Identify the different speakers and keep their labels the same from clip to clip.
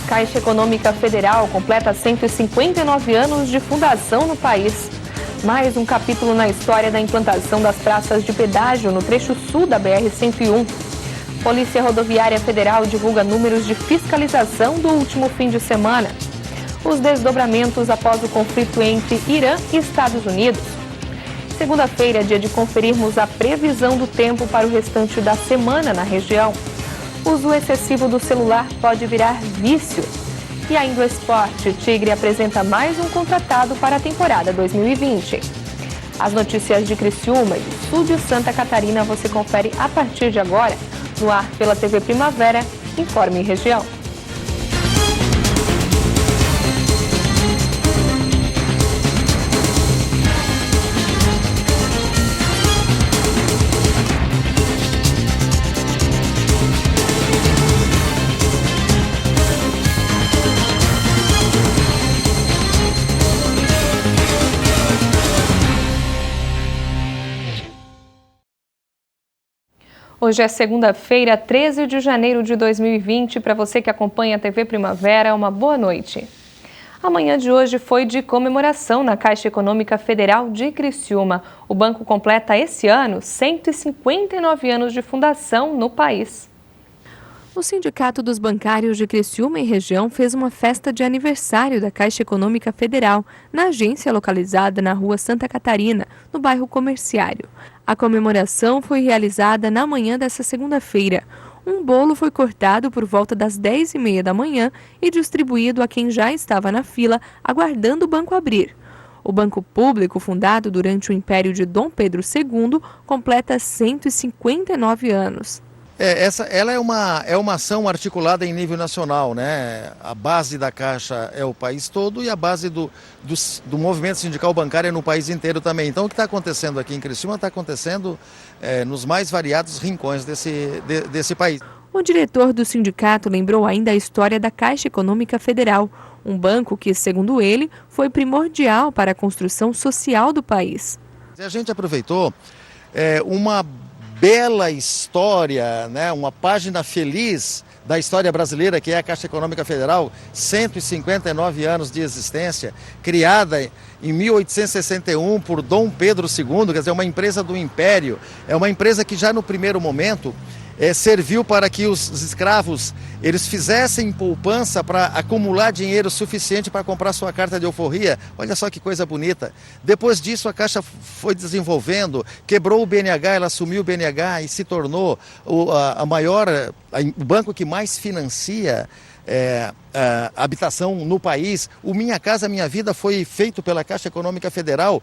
Speaker 1: Caixa Econômica Federal completa 159 anos de fundação no país. Mais um capítulo na história da implantação das praças de pedágio no trecho sul da BR-101. Polícia Rodoviária Federal divulga números de fiscalização do último fim de semana. Os desdobramentos após o conflito entre Irã e Estados Unidos. Segunda-feira é dia de conferirmos a previsão do tempo para o restante da semana na região. O uso excessivo do celular pode virar vício. E ainda o esporte, Tigre apresenta mais um contratado para a temporada 2020. As notícias de Criciúma e do sul de Santa Catarina você confere a partir de agora, no ar pela TV Primavera, Informe Região. Hoje é segunda-feira, 13 de janeiro de 2020. Para você que acompanha a TV Primavera, uma boa noite. A manhã de hoje foi de comemoração na Caixa Econômica Federal de Criciúma. O banco completa esse ano 159 anos de fundação no país. O Sindicato dos Bancários de Criciúma e região fez uma festa de aniversário da Caixa Econômica Federal na agência localizada na Rua Santa Catarina, no bairro Comerciário. A comemoração foi realizada na manhã desta segunda-feira. Um bolo foi cortado por volta das 10h30 da manhã e distribuído a quem já estava na fila, aguardando o banco abrir. O Banco Público, fundado durante o Império de Dom Pedro II, completa 159 anos.
Speaker 2: Ela é uma ação articulada em nível nacional, né? A base da Caixa é o país todo e a base do movimento sindical bancário é no país inteiro também. Então o que está acontecendo aqui em Criciúma está acontecendo nos mais variados rincões desse país.
Speaker 1: O diretor do sindicato lembrou ainda a história da Caixa Econômica Federal, um banco que, segundo ele, foi primordial para a construção social do país.
Speaker 2: A gente aproveitou uma bela história, né? Uma página feliz da história brasileira, que é a Caixa Econômica Federal, 159 anos de existência, criada em 1861 por Dom Pedro II, quer dizer, uma empresa do Império, é uma empresa que já no primeiro momento serviu para que os escravos eles fizessem poupança para acumular dinheiro suficiente para comprar sua carta de alforria. Olha só que coisa bonita. Depois disso a Caixa foi desenvolvendo, quebrou o BNH, ela assumiu o BNH e se tornou o banco que mais financia a habitação no país. O Minha Casa Minha Vida foi feito pela Caixa Econômica Federal,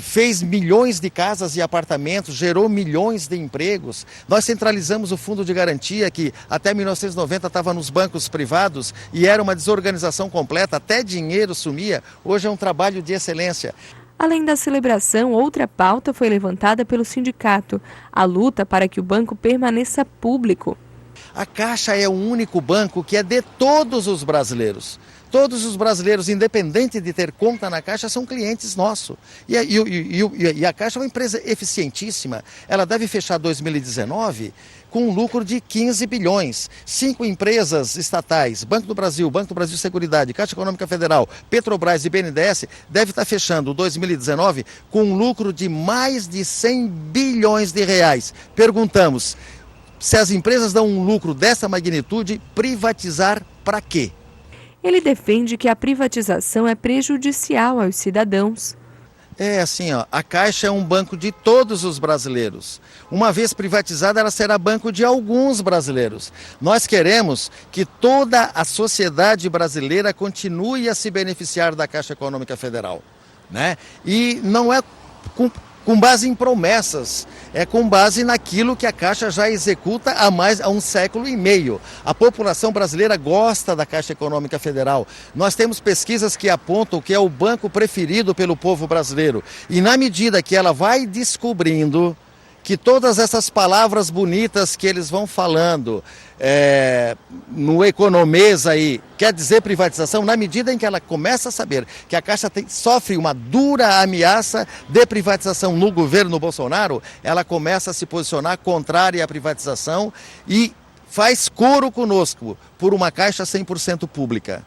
Speaker 2: fez milhões de casas e apartamentos, gerou milhões de empregos. Nós centralizamos o fundo de garantia que até 1990 estava nos bancos privados e era uma desorganização completa, até dinheiro sumia. Hoje é um trabalho de excelência.
Speaker 1: Além da celebração, outra pauta foi levantada pelo sindicato, a luta para que o banco permaneça público.
Speaker 2: A Caixa é o único banco que é de todos os brasileiros. Todos os brasileiros, independente de ter conta na Caixa, são clientes nossos. E a Caixa é uma empresa eficientíssima. Ela deve fechar 2019 com um lucro de 15 bilhões. 5 empresas estatais, Banco do Brasil Seguridade, Caixa Econômica Federal, Petrobras e BNDES, deve estar fechando 2019 com um lucro de mais de 100 bilhões de reais. Perguntamos, se as empresas dão um lucro dessa magnitude, privatizar para quê?
Speaker 1: Ele defende que a privatização é prejudicial aos cidadãos.
Speaker 2: A Caixa é um banco de todos os brasileiros. Uma vez privatizada, ela será banco de alguns brasileiros. Nós queremos que toda a sociedade brasileira continue a se beneficiar da Caixa Econômica Federal, né? E não é com base em promessas, é com base naquilo que a Caixa já executa há 1,5 séculos. A população brasileira gosta da Caixa Econômica Federal. Nós temos pesquisas que apontam que é o banco preferido pelo povo brasileiro. E na medida que ela vai descobrindo que todas essas palavras bonitas que eles vão falando no economês aí, quer dizer privatização, na medida em que ela começa a saber que a Caixa sofre uma dura ameaça de privatização no governo Bolsonaro, ela começa a se posicionar contrária à privatização e faz coro conosco por uma Caixa 100% pública.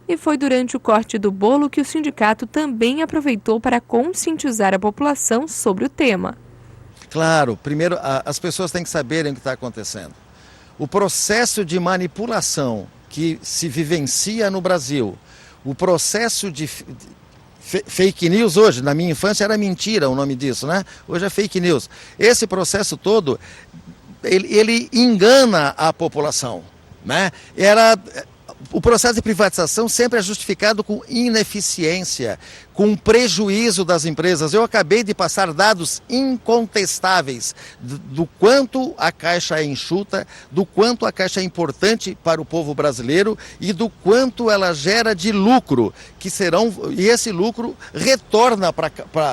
Speaker 1: E foi durante o corte do bolo que o sindicato também aproveitou para conscientizar a população sobre o tema.
Speaker 2: Claro, primeiro as pessoas têm que saberem o que está acontecendo. O processo de manipulação que se vivencia no Brasil, o processo de fake news hoje, na minha infância era mentira o nome disso, né? Hoje é fake news. Esse processo todo, ele engana a população, né? O processo de privatização sempre é justificado com ineficiência, com prejuízo das empresas. Eu acabei de passar dados incontestáveis do quanto a Caixa é enxuta, do quanto a Caixa é importante para o povo brasileiro e do quanto ela gera de lucro, e esse lucro retorna para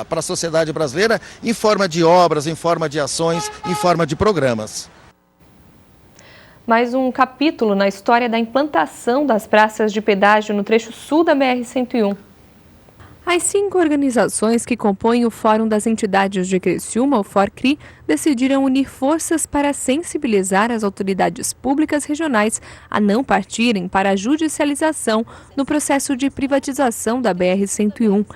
Speaker 2: a sociedade brasileira em forma de obras, em forma de ações, em forma de programas. Mais um capítulo na história da implantação das praças de pedágio no trecho sul da BR-101. As 5 organizações que compõem o Fórum das Entidades de Criciúma, o FORCRI, decidiram unir forças para sensibilizar as autoridades públicas regionais a não partirem para a judicialização no processo de privatização da BR-101.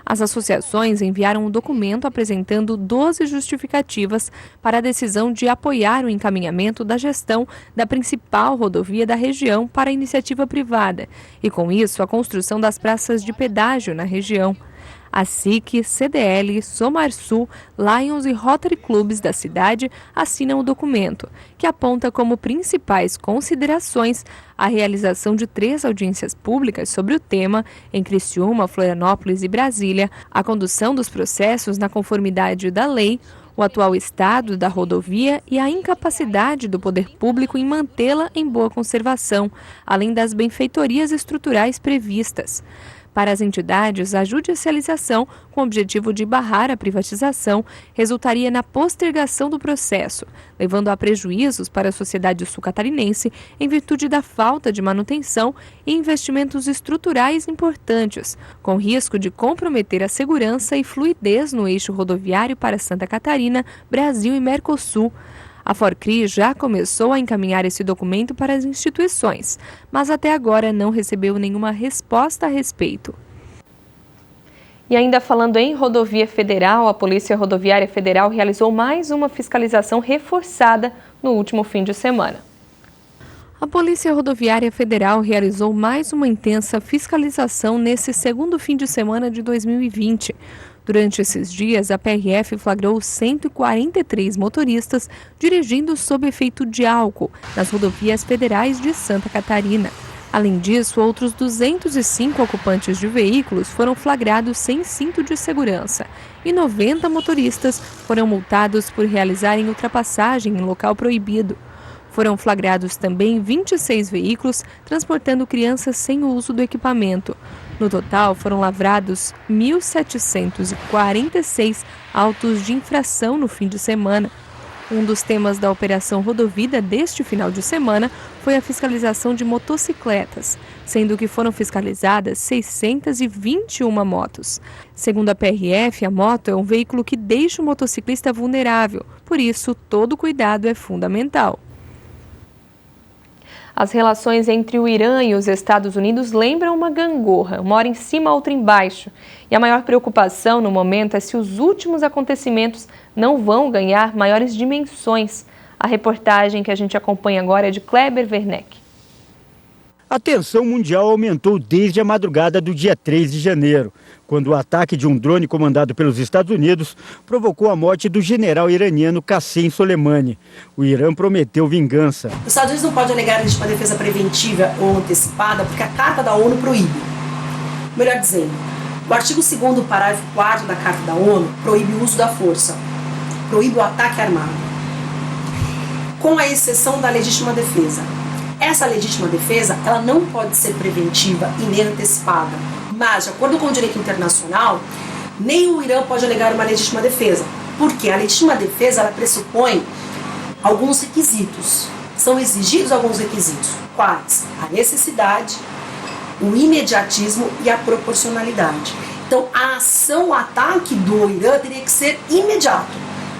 Speaker 2: As associações enviaram um documento apresentando 12 justificativas para a decisão de apoiar o encaminhamento da gestão da principal rodovia da região para a iniciativa privada e, com isso, a construção das praças de pedágio na região. A SIC, CDL, Somarsul, Lions e Rotary Clubs da cidade assinam o documento, que aponta como principais considerações a realização de 3 audiências públicas sobre o tema em Criciúma, Florianópolis e Brasília, a condução dos processos na conformidade da lei, o atual estado da rodovia e a incapacidade do poder público em mantê-la em boa conservação, além das benfeitorias estruturais previstas. Para as entidades, a judicialização, com o objetivo de barrar a privatização, resultaria na postergação do processo, levando a prejuízos para a sociedade sul-catarinense em virtude da falta de manutenção e investimentos estruturais importantes, com risco de comprometer a segurança e fluidez no eixo rodoviário para Santa Catarina, Brasil e Mercosul. A FORCRI já começou a encaminhar esse documento para as instituições, mas até agora não recebeu nenhuma resposta a respeito. E ainda falando em rodovia federal, a Polícia Rodoviária Federal realizou mais uma fiscalização reforçada no último fim de semana. A Polícia Rodoviária Federal realizou mais uma intensa fiscalização nesse segundo fim de semana de 2020. Durante esses dias, a PRF flagrou 143 motoristas dirigindo sob efeito de álcool nas rodovias federais de Santa Catarina. Além disso, outros 205 ocupantes de veículos foram flagrados sem cinto de segurança e 90 motoristas foram multados por realizarem ultrapassagem em local proibido. Foram flagrados também 26 veículos transportando crianças sem o uso do equipamento. No total, foram lavrados 1.746 autos de infração no fim de semana. Um dos temas da Operação Rodovida deste final de semana foi a fiscalização de motocicletas, sendo que foram fiscalizadas 621 motos. Segundo a PRF, a moto é um veículo que deixa o motociclista vulnerável, por isso todo cuidado é fundamental. As relações entre o Irã e os Estados Unidos lembram uma gangorra, uma hora em cima, outra embaixo. E a maior preocupação no momento é se os últimos acontecimentos não vão ganhar maiores dimensões. A reportagem que a gente acompanha agora é de Kleber Werneck.
Speaker 3: A tensão mundial aumentou desde a madrugada do dia 3 de janeiro, quando o ataque de um drone comandado pelos Estados Unidos provocou a morte do general iraniano Qassem Soleimani. O Irã prometeu vingança.
Speaker 4: Os Estados Unidos não podem alegar legítima defesa preventiva ou antecipada porque a Carta da ONU proíbe. Melhor dizendo, o artigo 2º, parágrafo 4º da Carta da ONU proíbe o uso da força, proíbe o ataque armado, com a exceção da legítima defesa. Essa legítima defesa, ela não pode ser preventiva e nem antecipada. Mas, de acordo com o direito internacional, nem o Irã pode alegar uma legítima defesa. Porque a legítima defesa, ela pressupõe alguns requisitos. São exigidos alguns requisitos. Quais? A necessidade, o imediatismo e a proporcionalidade. Então, a ação, o ataque do Irã teria que ser imediato.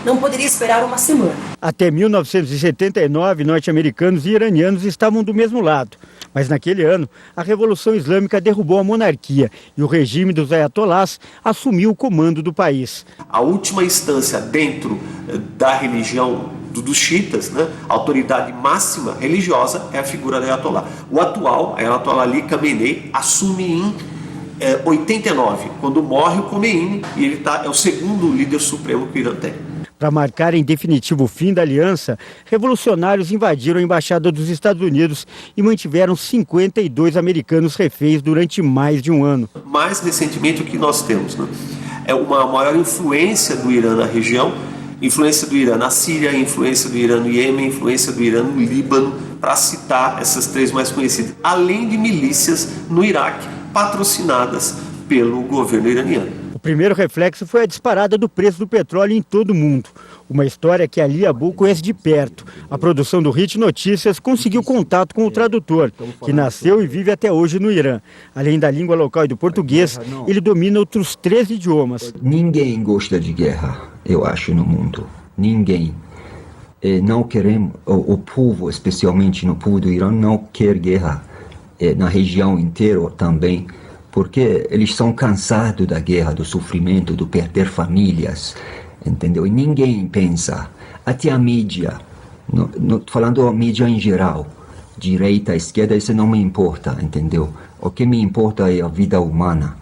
Speaker 4: não poderia esperar uma semana.
Speaker 3: Até 1979, norte-americanos e iranianos estavam do mesmo lado. Mas naquele ano, a Revolução Islâmica derrubou a monarquia e o regime dos ayatolás assumiu o comando do país.
Speaker 5: A última instância dentro da religião dos xiitas, né, a autoridade máxima religiosa é a figura do ayatolá. O atual, Ayatollah Ali Khamenei, assume em 89, quando morre o Khomeini, e ele é o segundo líder supremo que o Irã tem.
Speaker 3: Para marcar em definitivo o fim da aliança, revolucionários invadiram a embaixada dos Estados Unidos e mantiveram 52 americanos reféns durante mais de um ano.
Speaker 5: Mais recentemente, o que nós temos, né, é uma maior influência do Irã na região, influência do Irã na Síria, influência do Irã no Iêmen, influência do Irã no Líbano, para citar essas três mais conhecidas, além de milícias no Iraque, patrocinadas pelo governo iraniano.
Speaker 3: O primeiro reflexo foi a disparada do preço do petróleo em todo o mundo. Uma história que Ali Abu conhece de perto. A produção do Hit Notícias conseguiu contato com o tradutor, que nasceu e vive até hoje no Irã. Além da língua local e do português, ele domina outros 13 idiomas.
Speaker 6: Ninguém gosta de guerra, eu acho, no mundo. Ninguém. Não queremos, o povo, especialmente no povo do Irã, não quer guerra. Na região inteira também. Porque eles são cansados da guerra, do sofrimento, do perder famílias, entendeu? E ninguém pensa, até a mídia, falando a mídia em geral, direita, esquerda, isso não me importa, entendeu? O que me importa é a vida humana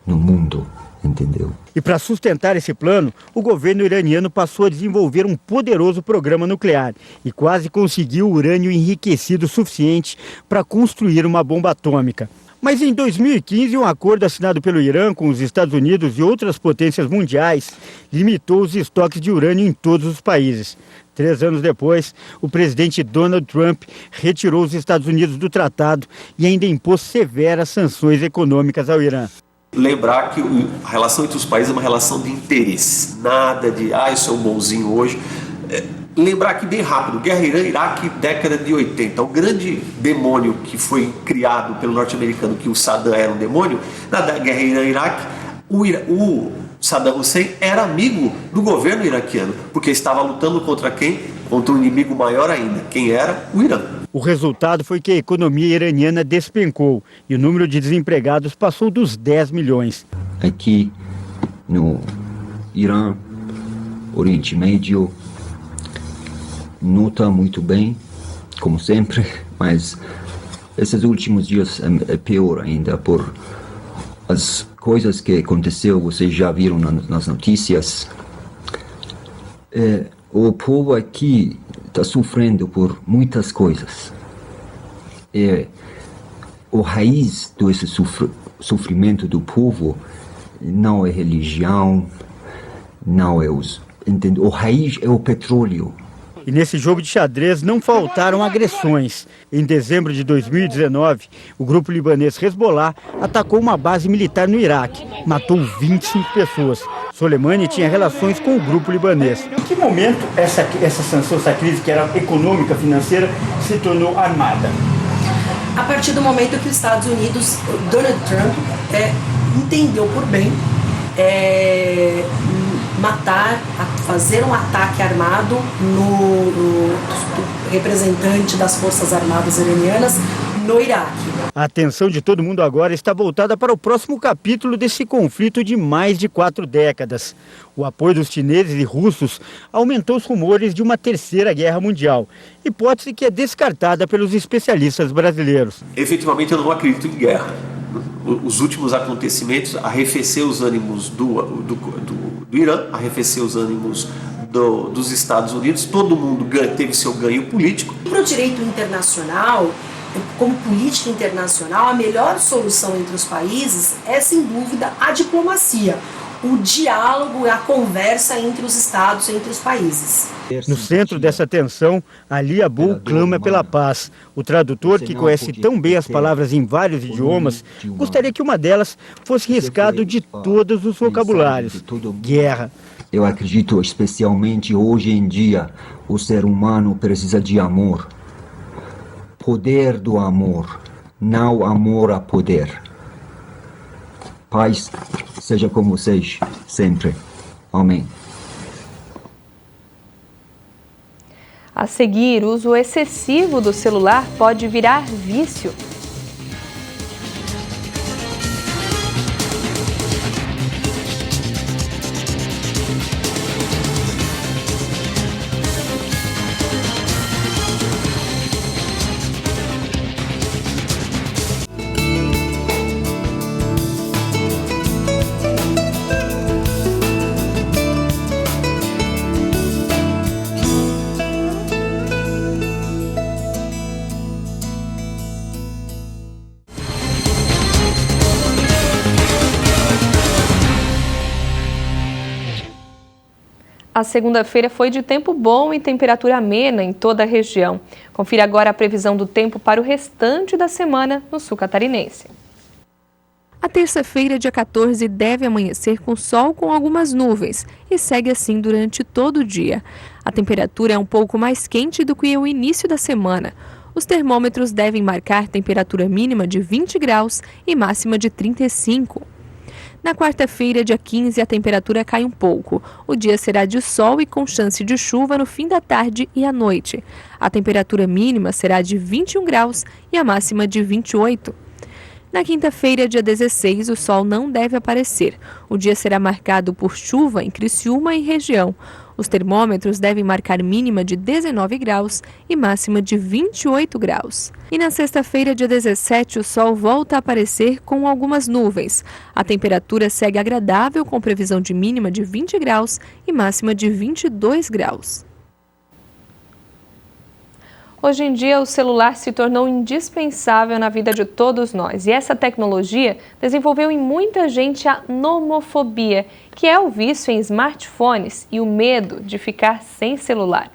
Speaker 6: no mundo, entendeu?
Speaker 3: E para sustentar esse plano, o governo iraniano passou a desenvolver um poderoso programa nuclear e quase conseguiu urânio enriquecido suficiente para construir uma bomba atômica. Mas em 2015, um acordo assinado pelo Irã com os Estados Unidos e outras potências mundiais limitou os estoques de urânio em todos os países. 3 anos depois, o presidente Donald Trump retirou os Estados Unidos do tratado e ainda impôs severas sanções econômicas ao Irã.
Speaker 5: Lembrar que a relação entre os países é uma relação de interesse, nada de, eu sou bonzinho hoje. Lembrar aqui bem rápido, Guerra Irã-Iraque, década de 80. O grande demônio que foi criado pelo norte-americano, que o Saddam era um demônio, na Guerra Irã-Iraque, o Saddam Hussein era amigo do governo iraquiano, porque estava lutando contra quem? Contra um inimigo maior ainda. Quem era? O Irã.
Speaker 3: O resultado foi que a economia iraniana despencou e o número de desempregados passou dos 10 milhões.
Speaker 6: Aqui no Irã, Oriente Médio, não está muito bem, como sempre, mas esses últimos dias é pior ainda por as coisas que aconteceu, vocês já viram nas notícias. O povo aqui está sofrendo por muitas coisas. O raiz desse sofrimento do povo não é religião, não é o raiz é o petróleo.
Speaker 3: E nesse jogo de xadrez não faltaram agressões. Em dezembro de 2019, o grupo libanês Hezbollah atacou uma base militar no Iraque. Matou 25 pessoas. Soleimani tinha relações com o grupo libanês. Em que momento essa sanção, essa crise que era econômica, financeira, se tornou armada?
Speaker 4: A partir do momento que os Estados Unidos, Donald Trump, entendeu por bem fazer um ataque armado no representante das Forças Armadas iranianas no Iraque.
Speaker 3: A atenção de todo mundo agora está voltada para o próximo capítulo desse conflito de mais de 4 décadas. O apoio dos chineses e russos aumentou os rumores de uma terceira guerra mundial, hipótese que é descartada pelos especialistas brasileiros.
Speaker 5: Efetivamente, eu não acredito em guerra. Os últimos acontecimentos arrefeceu os ânimos do Irã, arrefeceu os ânimos dos Estados Unidos, todo mundo teve seu ganho político.
Speaker 4: Para o direito internacional, como política internacional, a melhor solução entre os países é, sem dúvida, a diplomacia, o diálogo, a conversa entre os estados, entre os países.
Speaker 3: No centro dessa tensão, Ali Abu clama pela paz. O tradutor, que conhece tão bem as palavras em vários idiomas, gostaria que uma delas fosse riscado de todos os vocabulários. Guerra.
Speaker 6: Eu acredito, especialmente hoje em dia, o ser humano precisa de amor. Poder do amor, não amor a poder. Paz seja com vocês sempre. Amém.
Speaker 1: A seguir, o uso excessivo do celular pode virar vício. A segunda-feira foi de tempo bom e temperatura amena em toda a região. Confira agora a previsão do tempo para o restante da semana no sul catarinense. A terça-feira, dia 14, deve amanhecer com sol com algumas nuvens e segue assim durante todo o dia. A temperatura é um pouco mais quente do que o início da semana. Os termômetros devem marcar temperatura mínima de 20 graus e máxima de 35. Na quarta-feira, dia 15, a temperatura cai um pouco. O dia será de sol e com chance de chuva no fim da tarde e à noite. A temperatura mínima será de 21 graus e a máxima de 28. Na quinta-feira, dia 16, o sol não deve aparecer. O dia será marcado por chuva em Criciúma e região. Os termômetros devem marcar mínima de 19 graus e máxima de 28 graus. E na sexta-feira, dia 17, o sol volta a aparecer com algumas nuvens. A temperatura segue agradável com previsão de mínima de 20 graus e máxima de 22 graus. Hoje em dia, o celular se tornou indispensável na vida de todos nós. E essa tecnologia desenvolveu em muita gente a nomofobia, que é o vício em smartphones e o medo de ficar sem celular.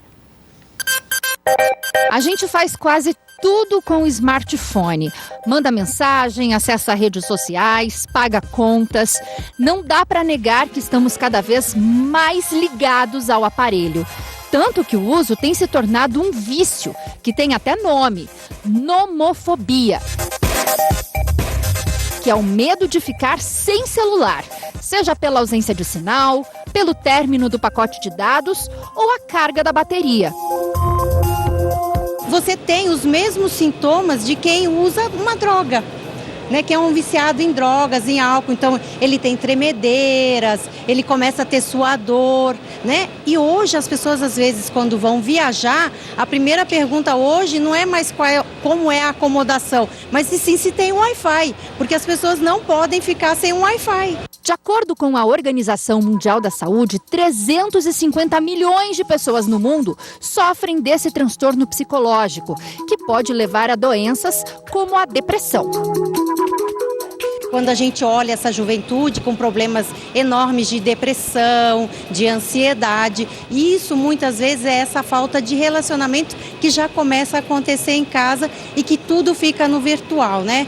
Speaker 7: A gente faz quase tudo com o smartphone. Manda mensagem, acessa redes sociais, paga contas. Não dá para negar que estamos cada vez mais ligados ao aparelho. Tanto que o uso tem se tornado um vício, que tem até nome: nomofobia, que é o medo de ficar sem celular, seja pela ausência de sinal, pelo término do pacote de dados ou a carga da bateria.
Speaker 8: Você tem os mesmos sintomas de quem usa uma droga, né? Que é um viciado em drogas, em álcool. Então, ele tem tremedeiras, ele começa a ter suador, né? E hoje as pessoas, às vezes, quando vão viajar, a primeira pergunta hoje não é mais como é a acomodação, mas sim se tem um Wi-Fi, porque as pessoas não podem ficar sem um Wi-Fi.
Speaker 7: De acordo com a Organização Mundial da Saúde, 350 milhões de pessoas no mundo sofrem desse transtorno psicológico, que pode levar a doenças como a depressão.
Speaker 8: Quando a gente olha essa juventude com problemas enormes de depressão, de ansiedade, isso muitas vezes é essa falta de relacionamento que já começa a acontecer em casa e que tudo fica no virtual, né?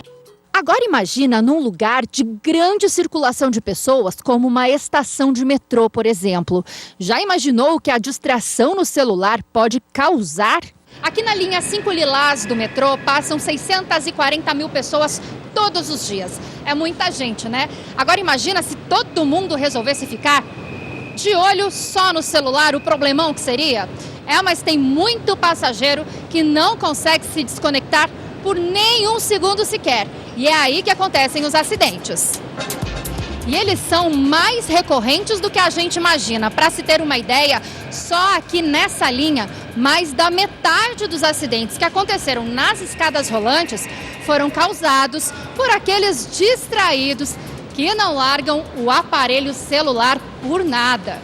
Speaker 7: Agora imagina num lugar de grande circulação de pessoas, como uma estação de metrô, por exemplo. Já imaginou o que a distração no celular pode causar? Aqui na linha 5 Lilás do metrô passam 640 mil pessoas todos os dias. É muita gente, né? Agora imagina se todo mundo resolvesse ficar de olho só no celular, o problemão que seria. Mas tem muito passageiro que não consegue se desconectar por nenhum segundo sequer. E é aí que acontecem os acidentes. E eles são mais recorrentes do que a gente imagina. Para se ter uma ideia, só aqui nessa linha, mais da metade dos acidentes que aconteceram nas escadas rolantes foram causados por aqueles distraídos que não largam o aparelho celular por nada.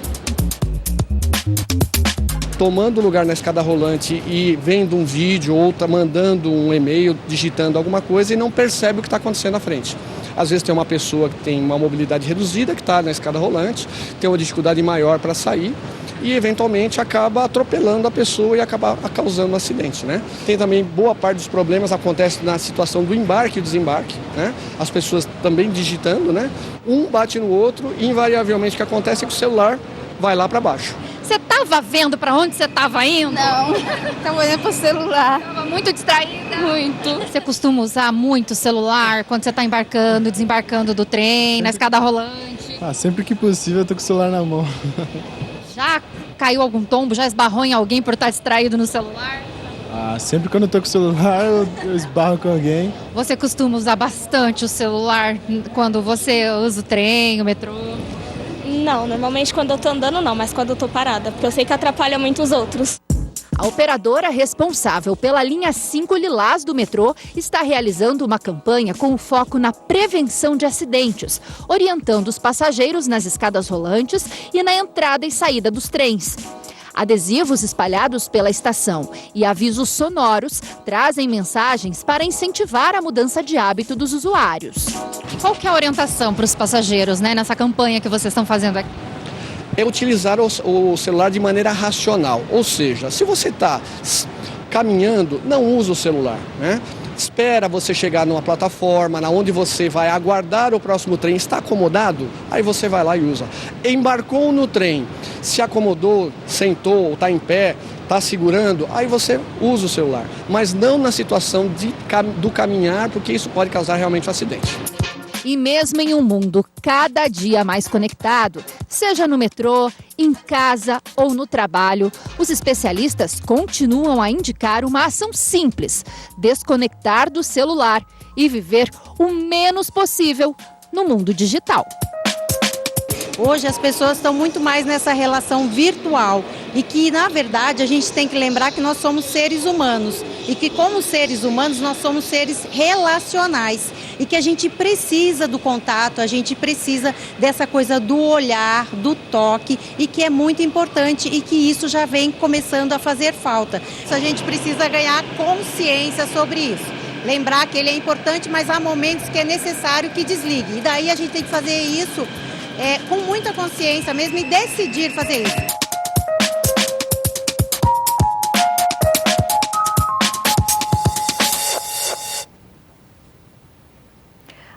Speaker 9: Tomando lugar na escada rolante e vendo um vídeo ou tá mandando um e-mail, digitando alguma coisa e não percebe o que está acontecendo à frente. Às vezes tem uma pessoa que tem uma mobilidade reduzida, que está na escada rolante, tem uma dificuldade maior para sair e eventualmente acaba atropelando a pessoa e acaba causando um acidente, né? Tem também boa parte dos problemas acontece na situação do embarque e desembarque, né? As pessoas também digitando, né? Um bate no outro e invariavelmente o que acontece é que o celular vai lá para baixo.
Speaker 7: Você estava vendo para onde você estava indo?
Speaker 10: Não, estava olhando para o celular.
Speaker 7: Estava muito distraída?
Speaker 10: Muito.
Speaker 7: Você costuma usar muito o celular quando você está embarcando, desembarcando do trem, na escada rolante?
Speaker 11: Sempre que possível eu tô com o celular na mão.
Speaker 7: Já caiu algum tombo, já esbarrou em alguém por estar distraído no celular?
Speaker 11: Sempre quando eu tô com o celular, eu esbarro com alguém.
Speaker 7: Você costuma usar bastante o celular quando você usa o trem, o metrô?
Speaker 10: Não, normalmente quando eu tô andando não, mas quando eu tô parada, porque eu sei que atrapalha muito os outros.
Speaker 7: A operadora responsável pela linha 5 Lilás do metrô está realizando uma campanha com foco na prevenção de acidentes, orientando os passageiros nas escadas rolantes e na entrada e saída dos trens. Adesivos espalhados pela estação e avisos sonoros trazem mensagens para incentivar a mudança de hábito dos usuários. Qual que é a orientação para os passageiros, nessa campanha que vocês estão fazendo aqui?
Speaker 9: É utilizar o celular de maneira racional, ou seja, se você está caminhando, não usa o celular, né? Espera você chegar numa plataforma, onde você vai aguardar o próximo trem, está acomodado? Aí você vai lá e usa. Embarcou no trem, se acomodou, sentou, está em pé, está segurando, aí você usa o celular. Mas não na situação do caminhar, porque isso pode causar realmente um acidente.
Speaker 7: E mesmo em um mundo cada dia mais conectado, seja no metrô, em casa ou no trabalho, os especialistas continuam a indicar uma ação simples: desconectar do celular e viver o menos possível no mundo digital.
Speaker 8: Hoje as pessoas estão muito mais nessa relação virtual e que, na verdade, a gente tem que lembrar que nós somos seres humanos e que, como seres humanos, nós somos seres relacionais e que a gente precisa do contato, a gente precisa dessa coisa do olhar, do toque e que é muito importante e que isso já vem começando a fazer falta. A gente precisa ganhar consciência sobre isso. Lembrar que ele é importante, mas há momentos que é necessário que desligue. E daí a gente tem que fazer isso com muita consciência mesmo e decidir fazer isso.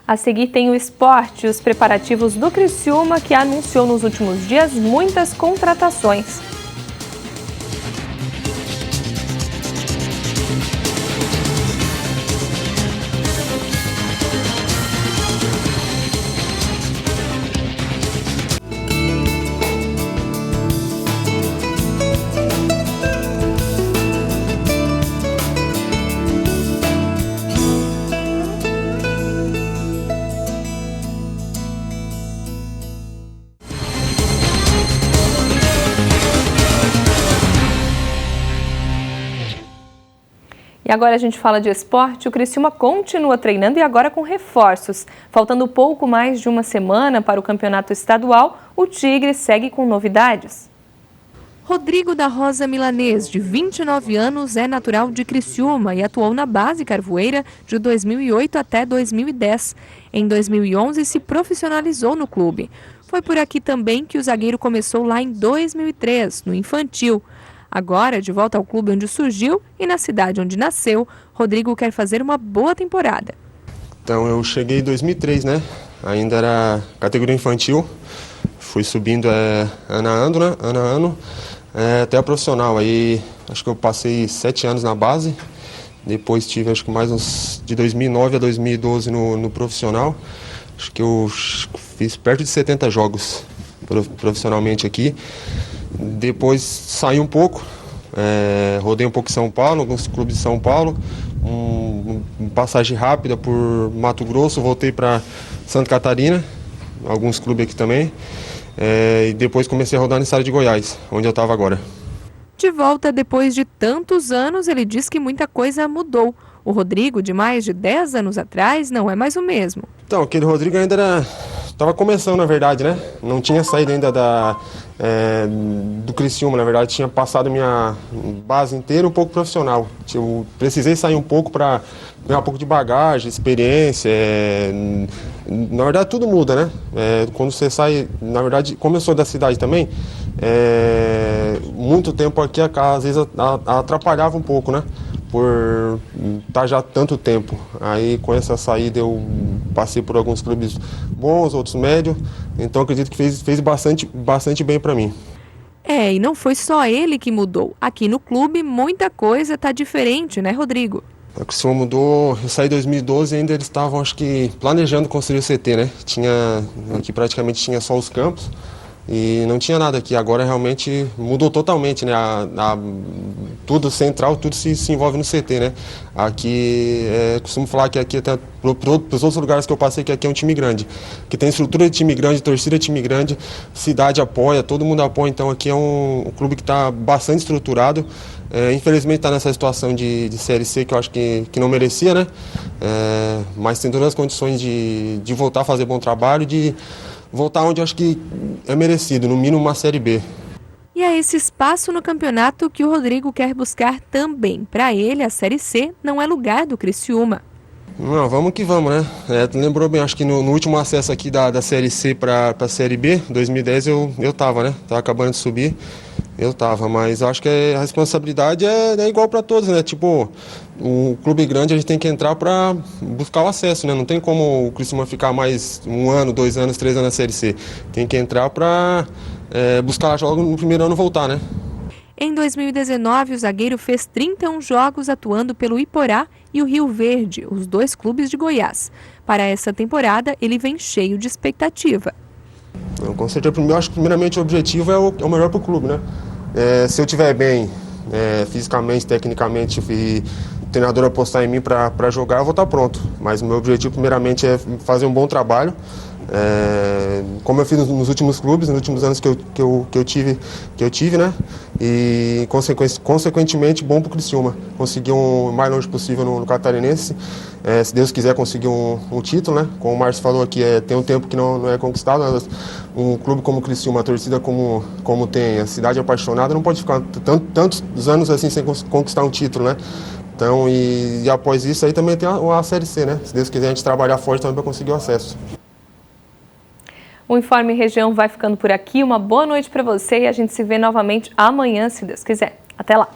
Speaker 1: A seguir tem o esporte e os preparativos do Criciúma, que anunciou nos últimos dias muitas contratações. E agora a gente fala de esporte. O Criciúma continua treinando e agora com reforços. Faltando pouco mais de uma semana para o campeonato estadual, o Tigre segue com novidades. Rodrigo da Rosa Milanês, de 29 anos, é natural de Criciúma e atuou na base carvoeira de 2008 até 2010. Em 2011 se profissionalizou no clube. Foi por aqui também que o zagueiro começou lá em 2003, no infantil. Agora, de volta ao clube onde surgiu e na cidade onde nasceu, Rodrigo quer fazer uma boa temporada.
Speaker 12: Então, eu cheguei em 2003, né? Ainda era categoria infantil. Fui subindo ano a ano, até a profissional. Aí, acho que eu passei 7 anos na base. Depois tive, acho que mais uns de 2009 a 2012 no profissional. Acho que eu fiz perto de 70 jogos profissionalmente aqui. Depois saí um pouco, rodei um pouco em São Paulo, alguns clubes de São Paulo, uma passagem rápida por Mato Grosso, voltei para Santa Catarina, alguns clubes aqui também, e depois comecei a rodar no estado de Goiás, onde eu estava agora.
Speaker 1: De volta depois de tantos anos, ele diz que muita coisa mudou. O Rodrigo, de mais de 10 anos atrás, não é mais o mesmo.
Speaker 12: Então, aquele Rodrigo ainda estava começando, na verdade, né? Não tinha saído ainda do Criciúma, na verdade, tinha passado minha base inteira um pouco profissional. Eu precisei sair um pouco para ganhar um pouco de bagagem, experiência. Na verdade, tudo muda, né? Quando você sai, na verdade, como eu sou da cidade também, muito tempo aqui, às vezes, atrapalhava um pouco, né? Por estar já tanto tempo. Aí com essa saída eu passei por alguns clubes bons, outros médios, então acredito que fez bastante bem para mim.
Speaker 1: E não foi só ele que mudou. Aqui no clube muita coisa está diferente, né, Rodrigo?
Speaker 12: O Criciúma mudou, eu saí em 2012 e ainda eles estavam, acho que, planejando construir o CT, né? Aqui praticamente tinha só os campos. E não tinha nada aqui, agora realmente mudou totalmente, né? Tudo central, tudo se envolve no CT, né? Aqui, costumo falar que aqui, até para os outros lugares que eu passei, que aqui é um time grande, que tem estrutura de time grande, torcida de time grande, cidade apoia, todo mundo apoia, então aqui é um clube que está bastante estruturado. Infelizmente está nessa situação de Série C, que eu acho que não merecia, né? Mas tem todas as condições de voltar a fazer bom trabalho, de voltar onde eu acho que é merecido, no mínimo uma Série B.
Speaker 1: E é esse espaço no campeonato que o Rodrigo quer buscar também. Para ele, a Série C não é lugar do Criciúma.
Speaker 12: Não, vamos que vamos, né? Lembrou bem, acho que no último acesso aqui da Série C para a Série B, 2010, eu tava, né? Tava acabando de subir, eu tava, mas acho que a responsabilidade é igual para todos, né? Tipo, o clube grande a gente tem que entrar para buscar o acesso, né? Não tem como o Criciúma ficar mais 1 ano, 2 anos, 3 anos na Série C. Tem que entrar para buscar logo no primeiro ano voltar, né?
Speaker 1: Em 2019, o zagueiro fez 31 jogos atuando pelo Iporá e o Rio Verde, os 2 clubes de Goiás. Para essa temporada, ele vem cheio de expectativa.
Speaker 12: Com certeza, eu acho que primeiramente o objetivo é o melhor para o clube, né? Se eu estiver bem fisicamente, tecnicamente, e o treinador apostar em mim para jogar, eu vou estar pronto. Mas o meu objetivo primeiramente é fazer um bom trabalho. Como eu fiz nos últimos clubes, nos últimos anos que eu tive, né? E consequentemente bom para o Criciúma. Conseguir o mais longe possível no Catarinense. Se Deus quiser conseguir um título, né? Como o Márcio falou aqui, tem um tempo que não é conquistado. Um clube como o Criciúma, a torcida como tem, a cidade apaixonada, não pode ficar tantos anos assim sem conquistar um título, né? Então, e após isso aí também tem a Série C, né? Se Deus quiser a gente trabalhar forte também para conseguir o acesso.
Speaker 1: O Informe Região vai ficando por aqui. Uma boa noite para você e a gente se vê novamente amanhã, se Deus quiser. Até lá!